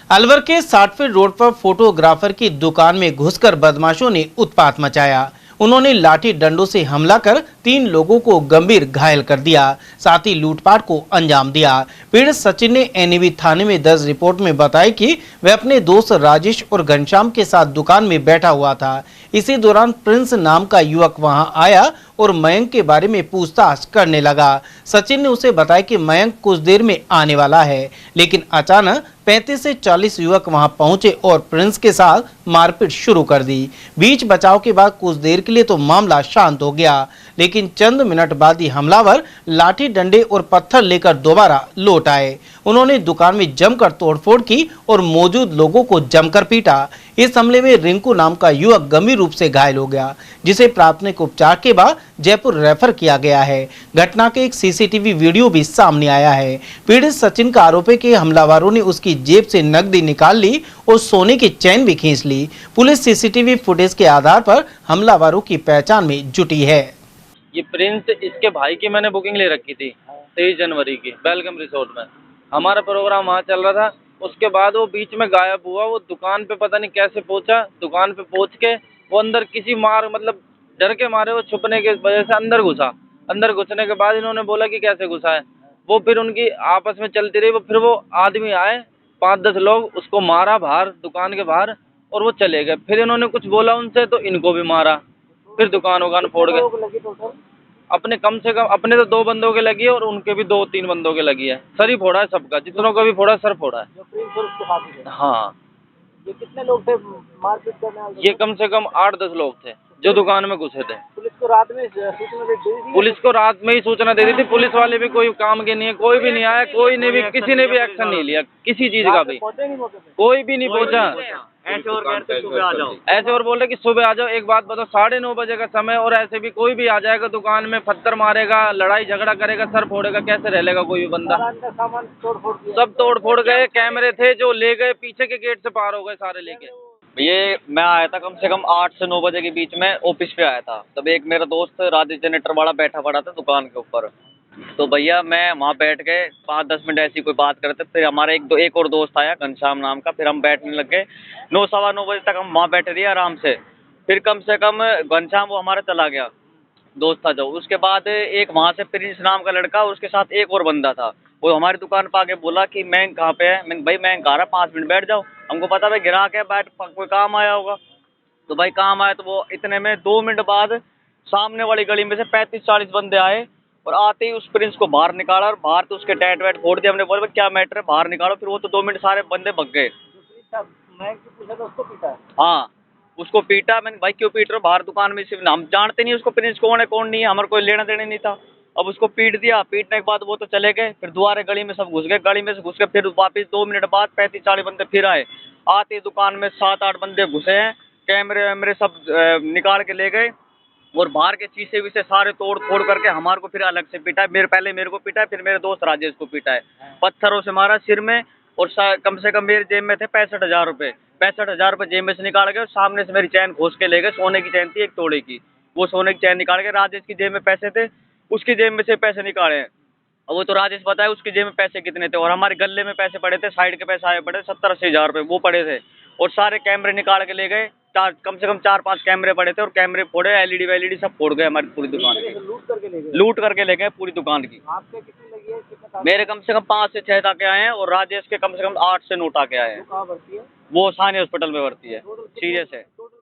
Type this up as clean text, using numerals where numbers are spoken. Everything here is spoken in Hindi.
अलवर के 60 फीट रोड पर फोटोग्राफर की दुकान में घुसकर बदमाशों ने उत्पात मचाया। उन्होंने लाठी डंडों से हमला कर 3 लोगों को गंभीर घायल कर दिया, साथ ही लूटपाट को अंजाम दिया। पीड़ित सचिन ने एनएबी थाने में दर्ज रिपोर्ट में बताया कि वह अपने दोस्त राजेश और घनश्याम के साथ दुकान में बैठा हुआ था। इसी दौरान प्रिंस नाम का युवक वहां आया और मयंक के बारे में पूछताछ करने लगा। सचिन ने उसे बताया कि मयंक कुछ देर में आने वाला है, लेकिन अचानक 35 से 40 युवक वहां पहुंचे और प्रिंस के साथ मारपीट शुरू कर दी। बीच बचाव के बाद कुछ देर के लिए तो मामला शांत हो गया, लेकिन चंद मिनट बाद ही हमलावर लाठी डंडे और पत्थर लेकर दोबारा लौट आए। उन्होंने दुकान में जमकर तोड़फोड़ की और मौजूद लोगों को जमकर पीटा। इस हमले में रिंकू नाम का युवक गंभीर रूप से घायल हो गया, जिसे प्राथमिक उपचार के बाद जयपुर रेफर किया गया है। घटना के एक सीसीटीवी वीडियो भी सामने आया है। पीड़ित सचिन का आरोप है कि हमलावरों ने उसकी जेब से नकदी निकाल ली और सोने की चैन भी खींच ली। पुलिस सीसीटीवी फुटेज के आधार पर हमलावरों की पहचान में जुटी है। ये प्रिंस, इसके भाई की मैंने बुकिंग ले रखी थी 23 जनवरी की वेलकम रिसोर्ट में। हमारा प्रोग्राम वहाँ चल रहा था। उसके बाद वो बीच में गायब हुआ। वो दुकान पे पता नहीं कैसे पहुंचा। दुकान पे पहुंच के वो अंदर किसी मतलब डर के मारे वो छुपने की वजह से अंदर घुसा। अंदर घुसने के बाद इन्होंने बोला कि कैसे घुसा है। वो फिर उनकी आपस में चलती रही। फिर वो आदमी आए 5-10 लोग, उसको मारा बाहर दुकान के बाहर और वो चले गए। फिर इन्होंने कुछ बोला उनसे तो इनको भी मारा। फिर दुकान फोड़ गए। अपने कम से कम अपने तो 2 बंदों के लगी है और उनके भी 2-3 बंदों के लगी है। सर ही फोड़ा है सबका, जितनों का भी फोड़ा सर फोड़ा है। हाँ। ये कितने लोग थे मारपीट करने वाले? ये कम से कम 8-10 लोग थे जो दुकान में घुसे थे। पुलिस को रात में सूचना दे दी? पुलिस को रात में ही सूचना दे दी थी। पुलिस वाले भी कोई काम के नहीं है, कोई भी नहीं आया, कोई ने भी किसी ने भी एक्शन नहीं लिया किसी चीज का भी। कोई भी नहीं पहुंचा। ऐसे और कहते सुबह आ जाओ, ऐसे और बोल रहे कि सुबह आ जाओ। एक बात बताओ, 9:30 बजे का समय और ऐसे भी कोई भी आ जाएगा दुकान में, पत्थर मारेगा, लड़ाई झगड़ा करेगा, सर फोड़ेगा, कैसे रह लेगा कोई भी बंदा? सामान तोड़ फोड़ दिया। सब तोड़ फोड़ गए। कैमरे थे जो ले गए, पीछे के गेट से पार हो गए सारे लेके। ये मैं आया था कम से कम 8 से 9 बजे के बीच में, ऑफिस पे आया था। तब एक मेरा दोस्त राजेश जनरेटर वाला बैठा पड़ा था दुकान के ऊपर। तो भैया मैं वहाँ बैठ गए, 5-10 मिनट ऐसी कोई बात करते। फिर हमारा एक और दोस्त आया घनश्याम नाम का। फिर हम बैठने लग गए। 9, सवा 9 बजे तक हम वहाँ बैठे रहे आराम से। फिर कम से कम घनश्याम वो हमारा चला गया, दोस्त था जो। उसके बाद एक वहाँ से प्रिंस नाम का लड़का और उसके साथ एक और बंदा था। वो हमारी दुकान पर आके बोला कि मैं कहाँ पे है। मैं भाई मैं कह रहा 5 मिनट बैठ जाओ। हमको पता भाई ग्राहक है, बैठ कोई काम आया होगा। तो भाई काम आया। तो वो इतने में 2 मिनट बाद सामने वाली गली में से 35-40 बंदे आए और आते ही उस प्रिंस को बाहर निकाला और बाहर तो उसके टैट वैट फोड़ दिया। हमने बोला क्या मैटर है, बाहर निकालो। फिर वो तो 2 मिनट सारे बंदे भग गए। हाँ, उसको पीटा। मैंने भाई क्यों पीट रहे हो, बाहर दुकान में सिर्फ हम जानते नहीं उसको प्रिंस कौन है कौन नहीं है, हमारा कोई लेना देना नहीं था। अब उसको पीट दिया। पीटने के बाद वो तो चले गए। फिर दोबारा गली में सब घुस गए। गली में से घुस के फिर वापस 2 मिनट बाद 35-40 बंदे फिर आए। आते दुकान में 7-8 बंदे घुसे हैं। कैमरे वैमरे सब निकाल के ले गए और बाहर के शीशे विशे सारे तोड़ फोड़ करके हमारे को फिर अलग से पीटा है। पहले मेरे को पीटा है, फिर मेरे दोस्त राजेश को पीटा है। पत्थरों से मारा सिर में। और कम से कम मेरे जेब में थे 65,000 रुपये। 65,000 रुपये जेब में से निकाल गए और सामने से मेरी चैन घोष के ले गए। सोने की चैन थी 1 तोड़े की। वो सोने की चैन निकाल के, राजेश की जेब में पैसे थे, उसकी जेब में से पैसे निकाले हैं। और वो तो राजेश बताया उसकी जेब में पैसे कितने थे। और हमारे गले में पैसे पड़े थे, साइड के पैसे आए पड़े 70-80 हज़ार रुपये वो पड़े थे। और सारे कैमरे निकाल के ले गए। कम से कम 4-5 कैमरे पड़े थे और कैमरे फोड़े। एलईडी वेलईडी सब फोड़ गए हमारी पूरी दुकान की। लूट करके ले गए पूरी दुकान की। आपके कितनी लगी है? मेरे कम से कम 5 से 6 टाके आए हैं और राजेश के कम से कम 8 से 9 टाके आए हैं। कहाँ भर्ती है? वो सानी हॉस्पिटल में भर्ती है, सीरियस है।